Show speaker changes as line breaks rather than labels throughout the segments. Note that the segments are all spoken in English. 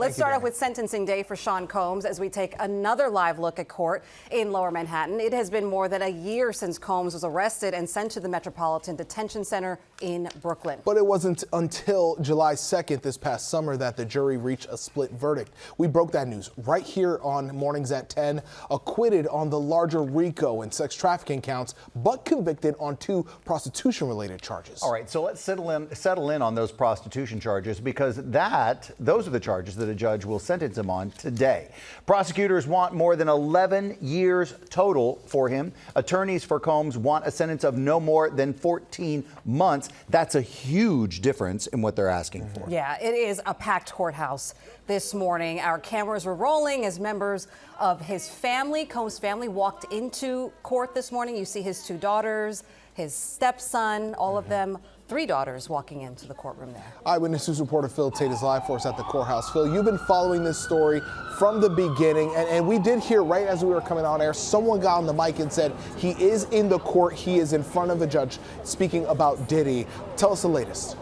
Let's start off with sentencing day for Sean Combs as we take another live look at court in Lower Manhattan. It has been more than a year since Combs was arrested and sent to the Metropolitan Detention Center in Brooklyn.
But it wasn't until July 2nd this past summer that the jury reached a split verdict. We broke that news right here on Mornings at 10. Acquitted on the larger RICO and sex trafficking counts, but convicted on 2 prostitution-related charges.
All right, so let's settle in on those prostitution charges, because those are the charges that a judge will sentence him on today. Prosecutors want more than 11 years total for him. Attorneys for Combs want a sentence of no more than 14 months. That's a huge difference in what they're asking for.
Yeah, it is a packed courthouse this morning. Our cameras were rolling as members of his family, Combs' family, walked into court this morning. You see his 2 daughters, his stepson, all of them, 3 daughters walking into the courtroom there.
Eyewitness News reporter Taitt is live for us at the courthouse. Phil, you've been following this story from the beginning, and we did hear right as we were coming on air, someone got on the mic and said he is in the court, he is in front of a judge speaking about Diddy. Tell us the latest.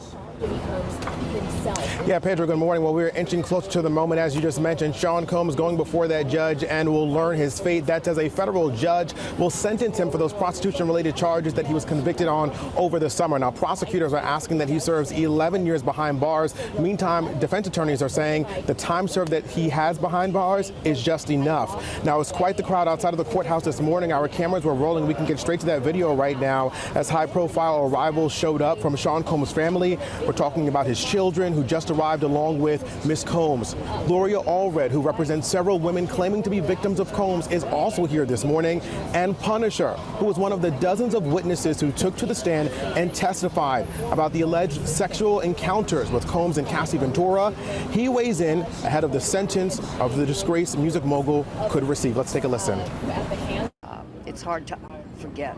Yeah, Pedro, good morning. Well, we're inching closer to the moment, as you just mentioned. Sean Combs going before that judge and will learn his fate. That's as a federal judge will sentence him for those prostitution-related charges that he was convicted on over the summer. Now, prosecutors are asking that he serves 11 years behind bars. Meantime, defense attorneys are saying the time served that he has behind bars is just enough. Now, it's quite the crowd outside of the courthouse this morning. Our cameras were rolling. We can get straight to that video right now as high-profile arrivals showed up from Sean Combs' family. We're talking about his children who just arrived along with Miss Combs. Gloria Allred, who represents several women claiming to be victims of Combs, is also here this morning. And Punisher, who was one of the dozens of witnesses who took to the stand and testified about the alleged sexual encounters with Combs and Cassie Ventura. He weighs in ahead of the sentence of the disgraced music mogul could receive. Let's take a listen.
It's hard to forget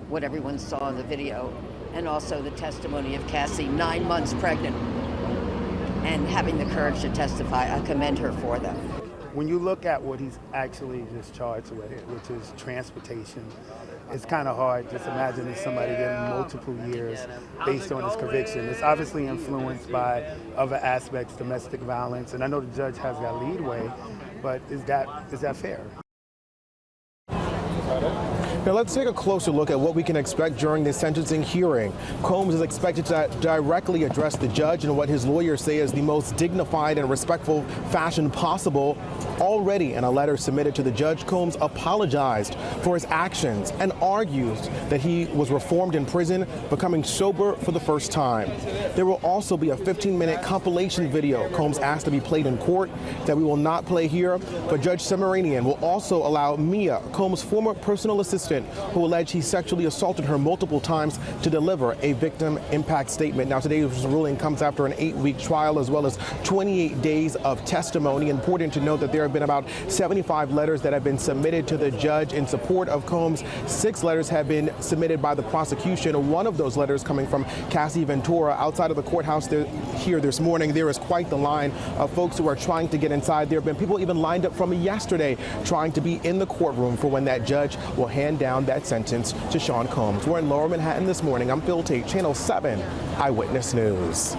what everyone saw in the video, and also the testimony of Cassie, 9 months pregnant, and having the courage to testify. I commend her for that.
When you look at what he's actually just charged with, which is transportation, it's kind of hard just imagining somebody getting multiple years based on his conviction. It's obviously influenced by other aspects, domestic violence, and I know the judge has got leadway, but is that fair?
Now let's take a closer look at what we can expect during this sentencing hearing. Combs is expected to directly address the judge in what his lawyers say is the most dignified and respectful fashion possible. Already in a letter submitted to the judge, Combs apologized for his actions and argues that he was reformed in prison, becoming sober for the first time. There will also be a 15-minute compilation video Combs asked to be played in court that we will not play here, but Judge Semeranian will also allow Mia, Combs' former personal assistant, who alleged he sexually assaulted her multiple times, to deliver a victim impact statement. Now, today's ruling comes after an 8-week trial as well as 28 days of testimony. Important to note that there have been about 75 letters that have been submitted to the judge in support of Combs. 6 letters have been submitted by the prosecution. One of those letters coming from Cassie Ventura. Outside of the courthouse here this morning, there is quite the line of folks who are trying to get inside. There have been people even lined up from yesterday trying to be in the courtroom for when that judge will hand down that sentence to Sean Combs. We're in Lower Manhattan this morning. I'm Taitt, Channel 7 Eyewitness News.